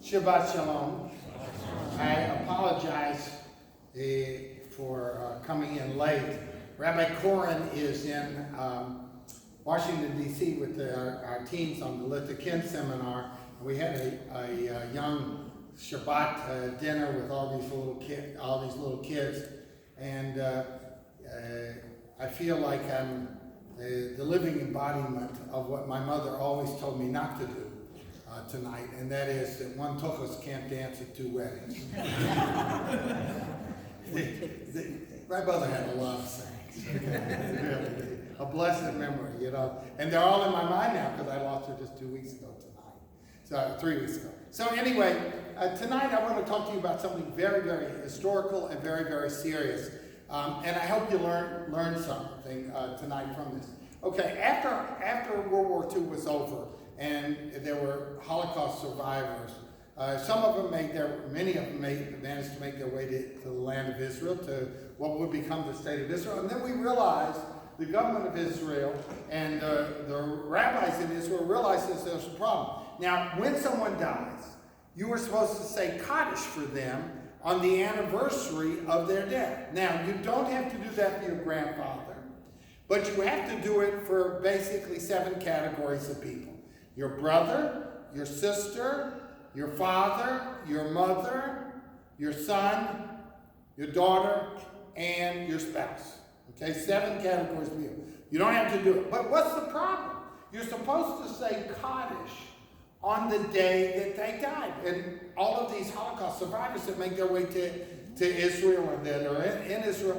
Shabbat Shalom. I apologize for coming in late. Rabbi Guttman is in Washington, D.C. with our teens on the Lithikin seminar. We had a young Shabbat dinner with all these little kids, and I feel like I'm the living embodiment of what my mother always told me not to do tonight, and that is that one tochos can't dance at two weddings. My mother had a lot of sayings. Really, a blessed memory, you know. And they're all in my mind now because I lost her just 2 weeks ago tonight. So 3 weeks ago. So anyway, tonight I want to talk to you about something very, very historical and very, very serious. And I hope you learn something tonight from this. Okay, after World War II was over and there were Holocaust survivors, some of them many of them managed to make their way to the land of Israel, to what would become the state of Israel. And then we realized, the government of Israel and the rabbis in Israel realized that there's a problem. Now, when someone dies, you were supposed to say Kaddish for them on the anniversary of their death. Now, you don't have to do that for your grandfather, but you have to do it for basically 7 categories of people. Your brother, your sister, your father, your mother, your son, your daughter, and your spouse. Okay, 7 categories of people. You don't have to do it. But what's the problem? You're supposed to say Kaddish on the day that they died. And all of these Holocaust survivors that make their way to Israel or that are in Israel,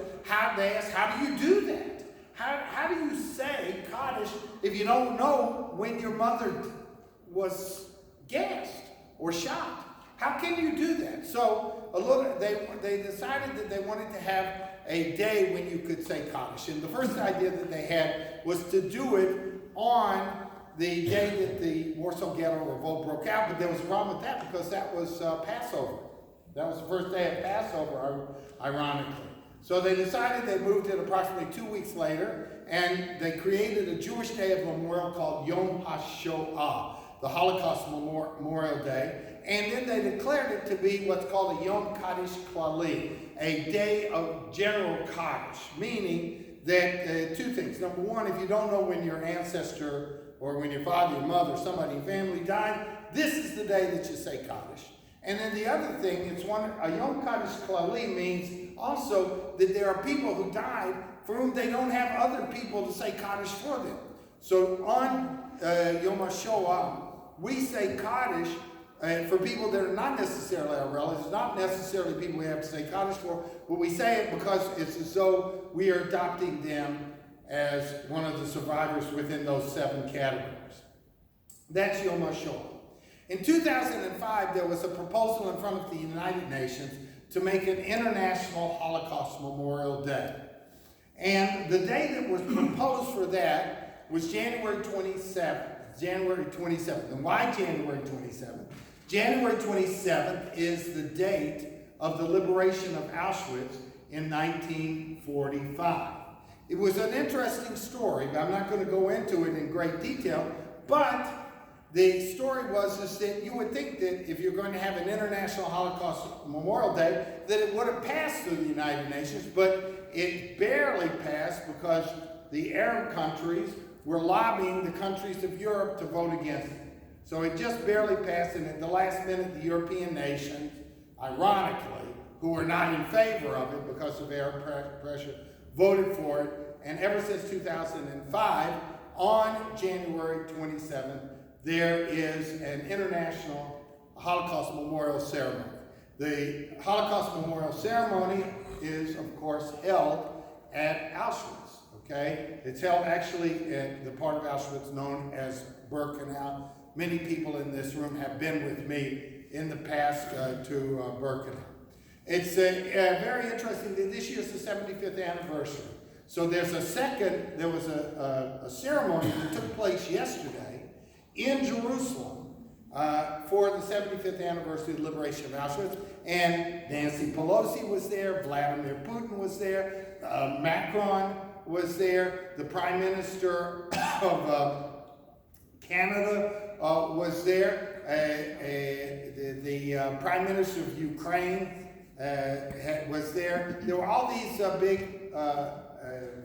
they ask, how do you do that? How do you say Kaddish if you don't know when your mother was gassed or shot? How can you do that? So they decided that they wanted to have a day when you could say Kaddish. And the first idea that they had was to do it on the day that the Warsaw Ghetto Revolt broke out, but there was a problem with that because that was Passover. That was the first day of Passover, ironically. So they decided they moved it approximately 2 weeks later, and they created a Jewish day of memorial called Yom HaShoah, the Holocaust Memorial Day, and then they declared it to be what's called a Yom Kaddish Klali, a day of general Kaddish, meaning that 2 things. Number one, if you don't know when your ancestor or when your father, your mother, somebody in your family died, this is the day that you say Kaddish. And then the other thing, a Yom Kaddish Klali means also that there are people who died for whom they don't have other people to say Kaddish for them. So on Yom HaShoah, we say Kaddish for people that are not necessarily our relatives, not necessarily people we have to say Kaddish for, but we say it because it's as though we are adopting them as one of the survivors within those 7 categories. That's Yom HaShoah. In 2005, there was a proposal in front of the United Nations to make an International Holocaust Memorial Day. And the day that was proposed for that was January 27th. January 27th. And why January 27th? January 27th is the date of the liberation of Auschwitz in 1945. It was an interesting story, but I'm not going to go into it in great detail, but the story was that you would think that if you're going to have an International Holocaust Memorial Day, that it would have passed through the United Nations, but it barely passed because the Arab countries were lobbying the countries of Europe to vote against it. So it just barely passed, and at the last minute, the European nations, ironically, who were not in favor of it because of Arab pressure, voted for it. And ever since 2005, on January 27th, there is an International Holocaust Memorial Ceremony. The Holocaust Memorial Ceremony is, of course, held at Auschwitz. Okay? It's held actually at the part of Auschwitz known as Birkenau. Many people in this room have been with me in the past to Birkenau. It's very interesting that this year is the 75th anniversary. So there was a ceremony that took place yesterday in Jerusalem for the 75th anniversary of the liberation of Auschwitz. And Nancy Pelosi was there, Vladimir Putin was there, Macron was there, the Prime Minister of Canada was there, the Prime Minister of Ukraine was there. There were all these big,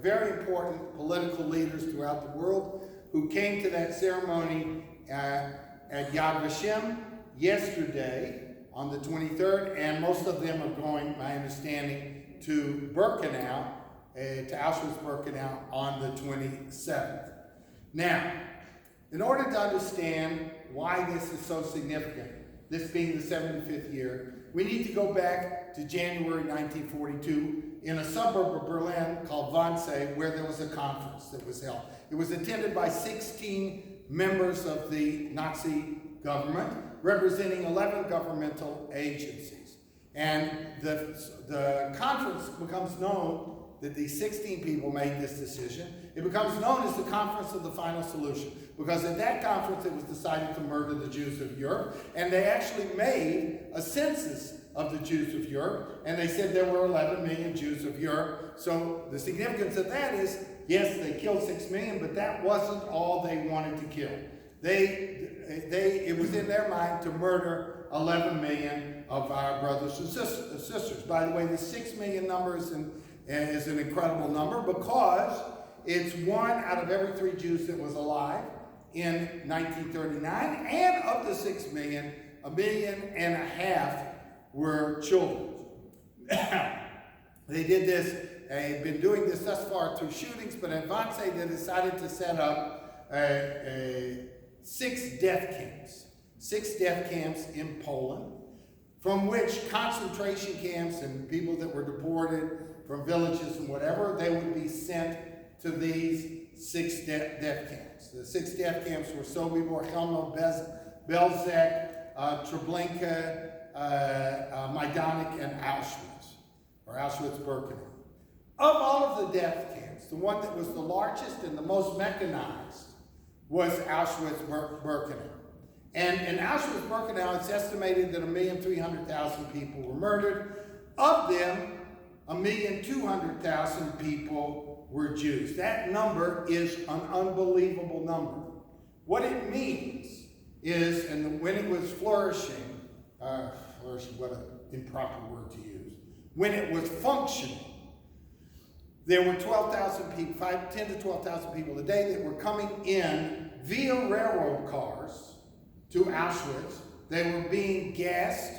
very important political leaders throughout the world who came to that ceremony at Yad Vashem yesterday on the 23rd, and most of them are going, my understanding, to Birkenau, to Auschwitz-Birkenau on the 27th. Now, in order to understand why this is so significant, this being the 75th year, we need to go back to January 1942 in a suburb of Berlin called Wannsee, where there was a conference that was held. It was attended by 16 members of the Nazi government, representing 11 governmental agencies. And the conference becomes known that these 16 people made this decision. It becomes known as the Conference of the Final Solution, because at that conference it was decided to murder the Jews of Europe, and they actually made a census of the Jews of Europe, and they said there were 11 million Jews of Europe. So the significance of that is, yes, they killed 6 million, but that wasn't all they wanted to kill. It was in their mind to murder 11 million of our brothers and sisters. By the way, the 6 million number is an incredible number, because it's 1 out of every 3 Jews that was alive in 1939, and of the 6 million, 1.5 million were children. They did this, they've been doing this thus far through shootings, but in Wannsee they decided to set up 6 death camps. 6 death camps in Poland, from which concentration camps and people that were deported from villages and whatever, they would be sent to these 6 death camps. The 6 death camps were Sobibor, Chelmno, Belzec, Treblinka, Majdanek, and Auschwitz, or Auschwitz-Birkenau. Of all of the death camps, the one that was the largest and the most mechanized was Auschwitz-Birkenau. And in Auschwitz-Birkenau, it's estimated that 1,300,000 people were murdered. Of them, 1,200,000 people were Jews. That number is an unbelievable number. What it means is, and when it was flourishing, what an improper word to use, when it was functioning, there were 12,000 people, 10 to 12,000 people a day that were coming in via railroad cars to Auschwitz. They were being gassed,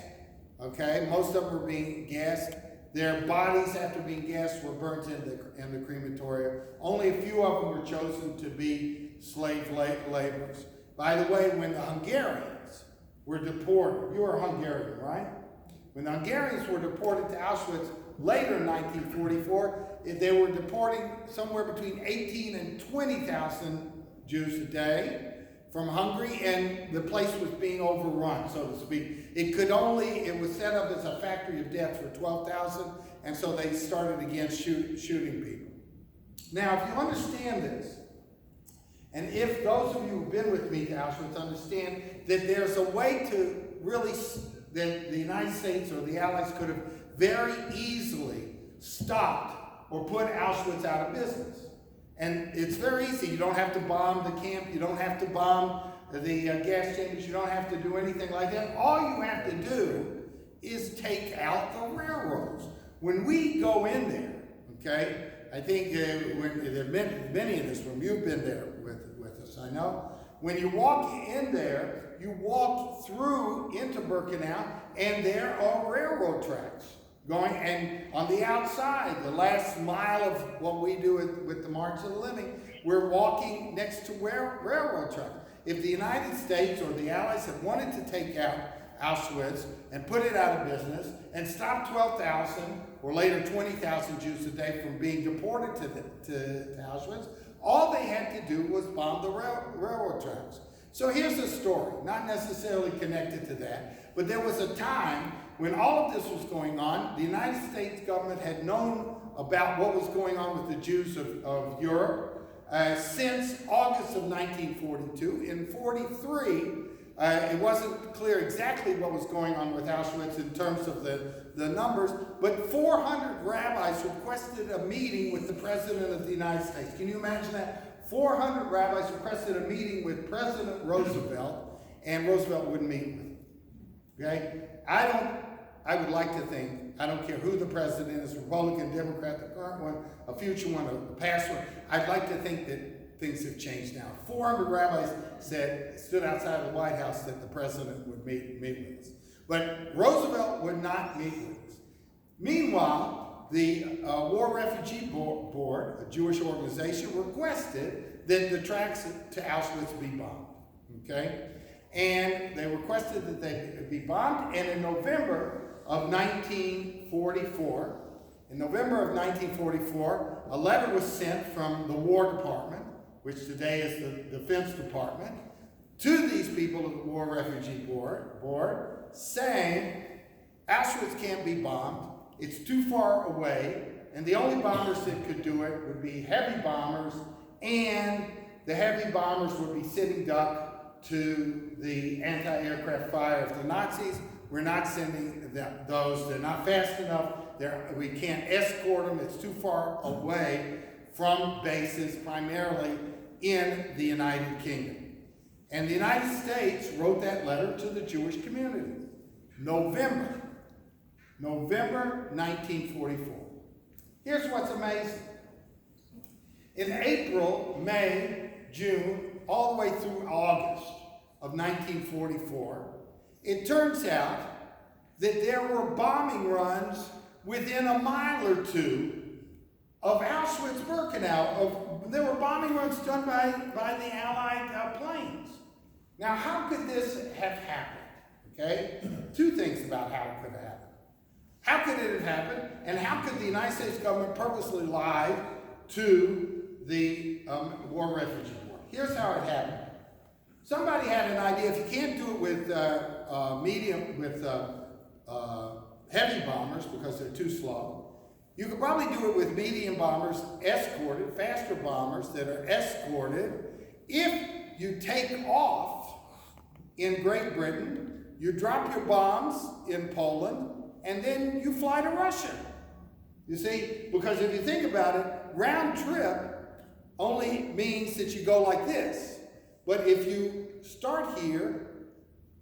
okay? Most of them were being gassed. Their bodies, after being gassed, were burnt in the crematorium. Only a few of them were chosen to be slave laborers. By the way, when the Hungarians were deported, you were Hungarian, right? When the Hungarians were deported to Auschwitz later in 1944, they were deporting somewhere between 18 and 20,000 Jews a day from Hungary, and the place was being overrun, so to speak. It was set up as a factory of death for 12,000, and so they started again shooting people. Now, if you understand this, and if those of you who've been with me to Auschwitz understand that there's a way to really, that the United States or the Allies could have very easily stopped or put Auschwitz out of business. And it's very easy. You don't have to bomb the camp. You don't have to bomb the gas chambers. You don't have to do anything like that. All you have to do is take out the railroads. When we go in there, okay, I think when there are many in this room, you've been there with us, I know. When you walk in there, you walk through into Birkenau, and there are railroad tracks going, and on the outside, the last mile of what we do with the March of the Living, we're walking next to railroad tracks. If the United States or the Allies had wanted to take out Auschwitz and put it out of business and stop 12,000 or later 20,000 Jews a day from being deported to Auschwitz, all they had to do was bomb the railroad tracks. So here's the story, not necessarily connected to that, but there was a time when all of this was going on. The United States government had known about what was going on with the Jews of Europe since August of 1942. In 1943, it wasn't clear exactly what was going on with Auschwitz in terms of the numbers, but 400 rabbis requested a meeting with the President of the United States. Can you imagine that? 400 rabbis requested a meeting with President Roosevelt, and Roosevelt wouldn't meet with him. Okay? I would like to think, I don't care who the president is, Republican, Democrat, the current one, a future one, a past one, I'd like to think that things have changed now. 400 rabbis stood outside of the White House that the president would meet with us. But Roosevelt would not meet with us. Meanwhile, the War Refugee Board, a Jewish organization, requested that the tracks to Auschwitz be bombed. Okay? And they requested that they be bombed, and in November of 1944, a letter was sent from the War Department, which today is the Defense Department, to these people of the War Refugee Board, saying Auschwitz can't be bombed, it's too far away, and the only bombers that could do it would be heavy bombers, and the heavy bombers would be sitting duck to the anti-aircraft fire of the Nazis. We're not sending those. They're not fast enough. We can't escort them. It's too far away from bases, primarily in the United Kingdom. And the United States wrote that letter to the Jewish community. November 1944. Here's what's amazing. In April, May, June, all the way through August of 1944, it turns out that there were bombing runs within a mile or two of Auschwitz-Birkenau. There were bombing runs done by the Allied planes. Now, how could this have happened? Okay? Two things about how it could have happened. How could it have happened? And how could the United States government purposely lie to the War Refugee Board? Here's how it happened. Somebody had an idea, if you can't do it with heavy bombers because they're too slow, you could probably do it with medium bombers escorted, faster bombers that are escorted. If you take off in Great Britain, you drop your bombs in Poland, and then you fly to Russia. You see, because if you think about it, round trip only means that you go like this. But if you start here,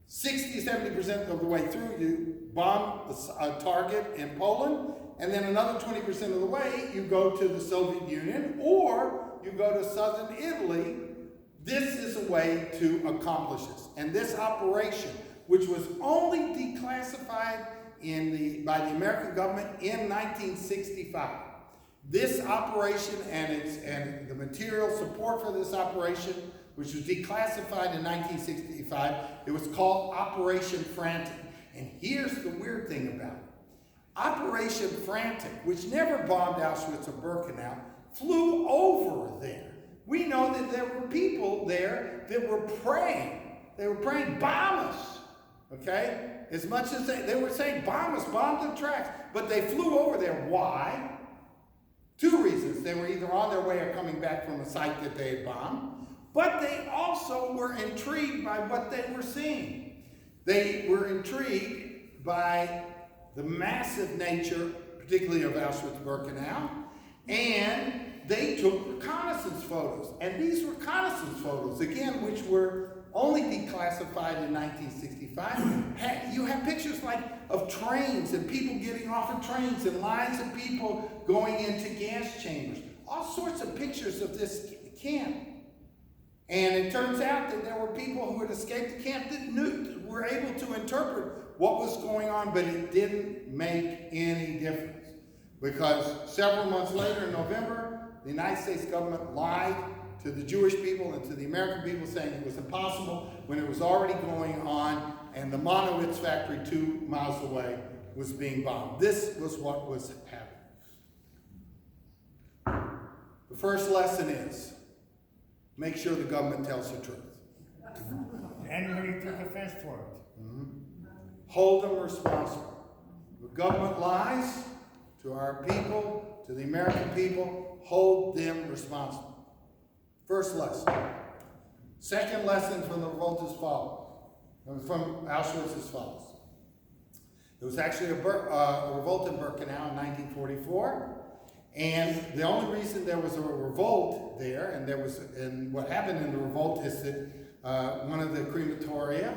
60-70% of the way through, you bomb a target in Poland, and then another 20% of the way, you go to the Soviet Union, or you go to southern Italy. This is a way to accomplish this. And this operation, which was only declassified by the American government in 1965, this operation and the material support for this operation, which was declassified in 1965, it was called Operation Frantic. And here's the weird thing about it. Operation Frantic, which never bombed Auschwitz or Birkenau, flew over there. We know that there were people there that were praying. They were praying, bomb us, okay? As much as they were saying, bomb us, bomb the tracks. But they flew over there. Why? Two reasons. They were either on their way or coming back from a site that they had bombed, but they also were intrigued by what they were seeing. They were intrigued by the massive nature, particularly of Auschwitz-Birkenau, and they took reconnaissance photos. And these reconnaissance photos, again, which were only declassified in 1965, you have pictures like of trains and people getting off of trains and lines of people going into gas chambers. All sorts of pictures of this camp. And it turns out that there were people who had escaped the camp that were able to interpret what was going on, but it didn't make any difference. Because several months later in November, the United States government lied to the Jewish people and to the American people, saying it was impossible when it was already going on, and the Monowitz factory 2 miles away was being bombed. This was what was happening. The first lesson is, make sure the government tells the truth. And ready to defense for it. Mm-hmm. Hold them responsible. The government lies to our people, to the American people, hold them responsible. First lesson. Second lesson from the revolt is from Auschwitz as follows. There was actually a revolt in Birkenau in 1944, and the only reason there was a revolt there, and what happened in the revolt is that one of the crematoria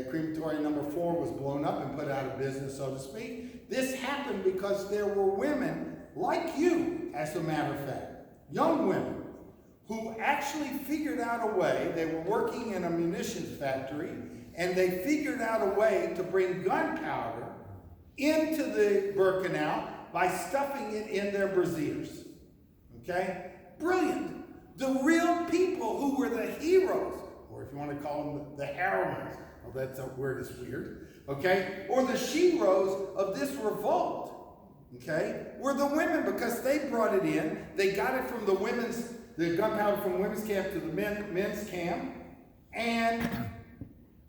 Crematory number 4 was blown up and put out of business, so to speak. This happened because there were women like you, as a matter of fact, young women, who actually figured out a way. They were working in a munitions factory, and they figured out a way to bring gunpowder into the Birkenau by stuffing it in their brassieres. Okay? Brilliant. The real people who were the heroes, or if you want to call them the heroines, well, that's a word is weird, okay? Or the sheroes of this revolt, okay, were the women, because they brought it in. They got it from the gunpowder from the women's camp to the men's camp, and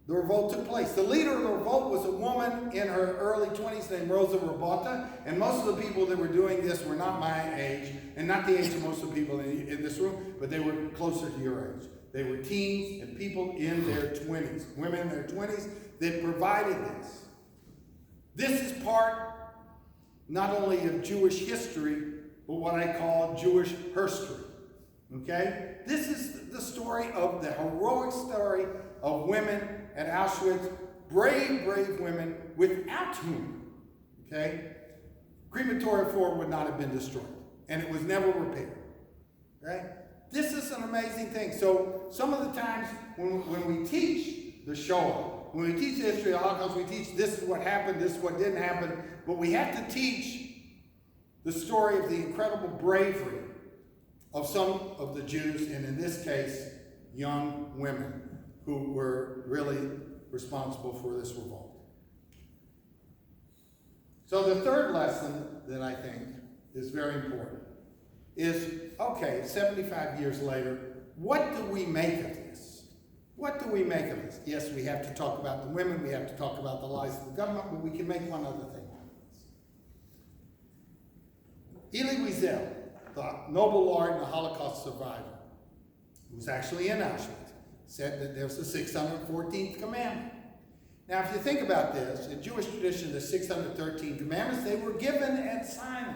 the revolt took place. The leader of the revolt was a woman in her early 20s named Rosa Rabota, and most of the people that were doing this were not my age, and not the age of most of the people in this room, but they were closer to your age. They were teens and people in their 20s, women in their 20s that provided this. This is part not only of Jewish history, but what I call Jewish herstory. Okay? This is the story of the heroic story of women at Auschwitz, brave, brave women without whom, okay, Crematory 4 would not have been destroyed, and it was never repaired. Okay? This is an amazing thing. So some of the times when we teach the Shoah, when we teach the history of the Holocaust, we teach this is what happened, this is what didn't happen, but we have to teach the story of the incredible bravery of some of the Jews, and in this case, young women who were really responsible for this revolt. So the third lesson that I think is very important is, okay, 75 years later, what do we make of this? What do we make of this? Yes, we have to talk about the women, we have to talk about the lies of the government, but we can make one other thing out of this. Elie Wiesel, the Nobel laureate and the Holocaust survivor, who was actually in Auschwitz, said that there's the 614th commandment. Now, if you think about this, in Jewish tradition, the 613 commandments, they were given at Sinai.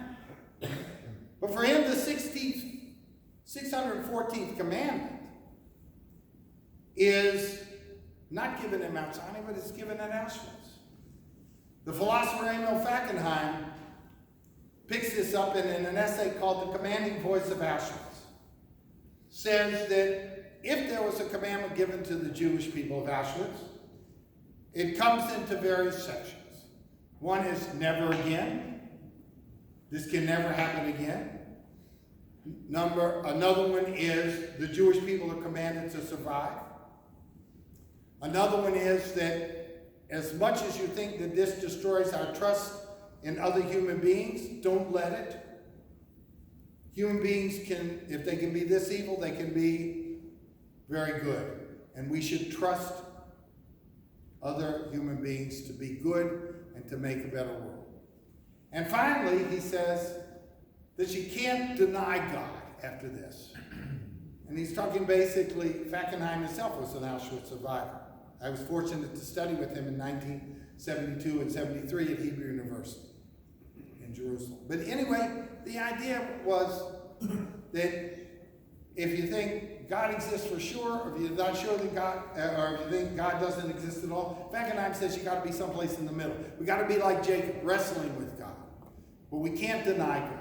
But for him, the 614th commandment is not given at Mount Sinai, but it's given at Auschwitz. The philosopher Emil Fackenheim picks this up in an essay called The Commanding Voice of Auschwitz. Says that if there was a commandment given to the Jewish people of Auschwitz, it comes into various sections. One is never again. This can never happen again. Another one is the Jewish people are commanded to survive. Another one is that as much as you think that this destroys our trust in other human beings, don't let it. Human beings can, if they can be this evil, they can be very good. And we should trust other human beings to be good and to make a better world. And finally, he says that you can't deny God after this. And he's talking basically, Fackenheim himself was an Auschwitz survivor. I was fortunate to study with him in 1972 and 73 at Hebrew University in Jerusalem. But anyway, the idea was that if you think God exists for sure, or if you're not sure that God, or if you think God doesn't exist at all, Fackenheim says you got to be someplace in the middle. We got to be like Jacob, wrestling with God. But we can't deny God.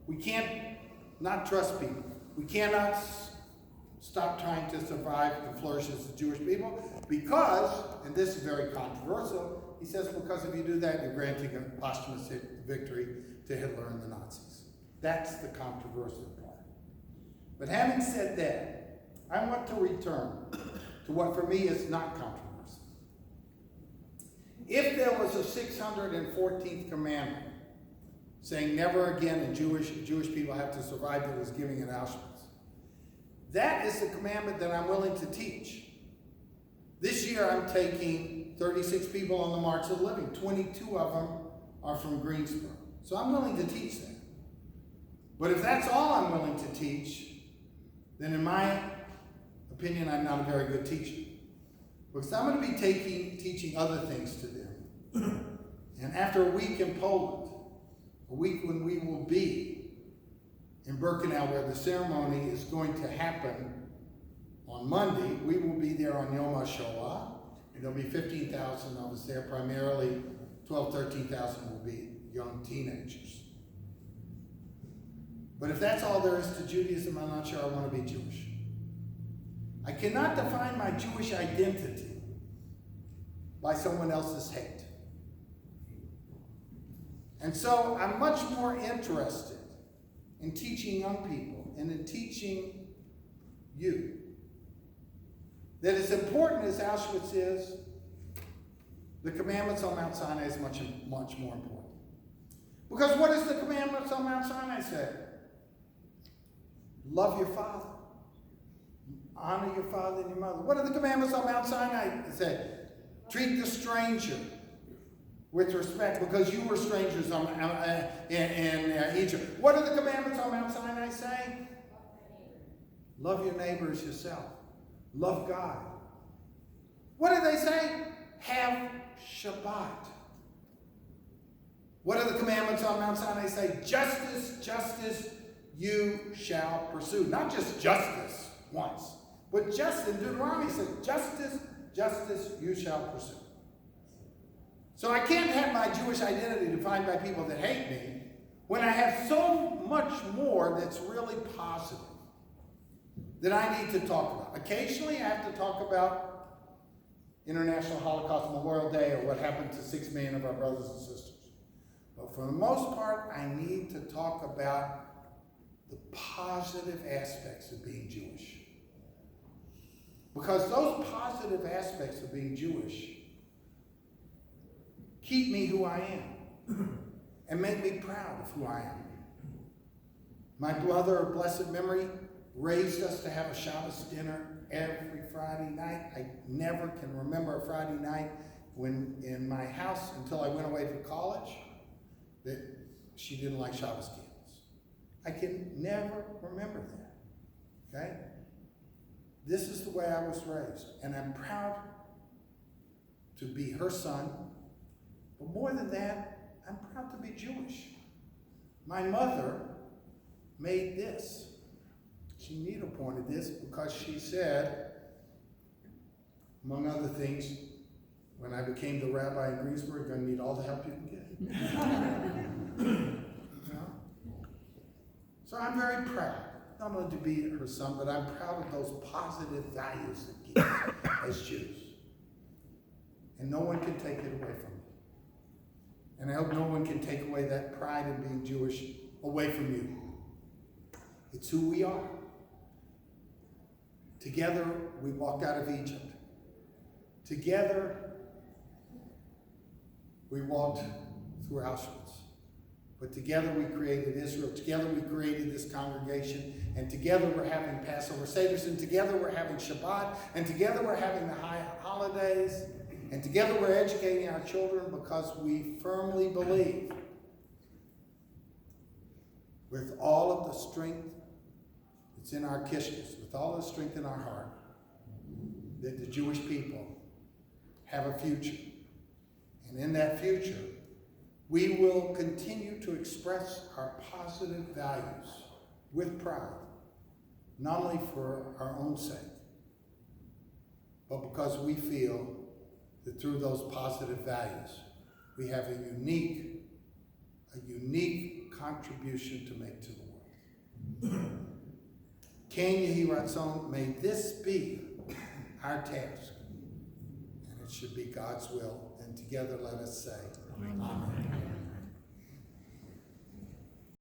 We can't not trust people. We cannot stop trying to survive and flourish as the Jewish people because, and this is very controversial, he says because if you do that, you're granting a posthumous victory to Hitler and the Nazis. That's the controversial part. But having said that, I want to return to what for me is not controversial. If there was a 614th commandment saying never again and Jewish people have to survive that was giving in Auschwitz, that is the commandment that I'm willing to teach. This year I'm taking 36 people on the March of the Living. 22 of them are from Greensboro. So I'm willing to teach that. But if that's all I'm willing to teach, then in my opinion, I'm not a very good teacher. Because I'm going to be teaching other things to them. And after a week in Poland, a week when we will be in Birkenau, where the ceremony is going to happen on Monday, we will be there on Yom HaShoah, And there'll be 15,000 of us there, primarily 12, 13,000 will be young teenagers. But if that's all there is to Judaism, I'm not sure I want to be Jewish. I cannot define my Jewish identity by someone else's hate. And so I'm much more interested in teaching young people and in teaching you that as important as Auschwitz is, the commandments on Mount Sinai is much, much more important. Because what does the commandments on Mount Sinai say? Love your father. Honor your father and your mother. What do the commandments on Mount Sinai say? Treat the stranger with respect, because you were strangers in Egypt. What do the commandments on Mount Sinai say? Love your neighbor as yourself. Love God. What do they say? Have Shabbat. What do the commandments on Mount Sinai say? Justice, justice, you shall pursue. Not just justice once, but just in Deuteronomy says, justice, justice, you shall pursue. So I can't have my Jewish identity defined by people that hate me when I have so much more that's really positive that I need to talk about. Occasionally I have to talk about International Holocaust Memorial Day or what happened to 6 million of our brothers and sisters. But for the most part, I need to talk about the positive aspects of being Jewish. Because those positive aspects of being Jewish keep me who I am and make me proud of who I am. My brother of blessed memory raised us to have a Shabbos dinner every Friday night. I never can remember a Friday night when in my house until I went away to college that she didn't like Shabbos candles. I can never remember that, okay? This is the way I was raised, and I'm proud to be her son, but more than that, I'm proud to be Jewish. My mother made this. She needle pointed this because she said, among other things, when I became the rabbi in Greensboro, you're going to need all the help you can get. You know? So I'm very proud, not only to be her son, but I'm proud of those positive values that give us as Jews. And no one can take it away from me. And I hope no one can take away that pride in being Jewish away from you. It's who we are. Together, we walked out of Egypt. Together, we walked through Auschwitz. But together we created Israel. Together we created this congregation. And together we're having Passover Seders. And together we're having Shabbat. And together we're having the high holidays. And together we're educating our children because we firmly believe, with all of the strength that's in our kishkas, with all the strength in our heart, that the Jewish people have a future. And in that future, we will continue to express our positive values with pride, not only for our own sake, but because we feel that through those positive values, we have a unique contribution to make to the world. Ken Yehi Ratzon, may this be our task, and it should be God's will. And together let us say, Amen.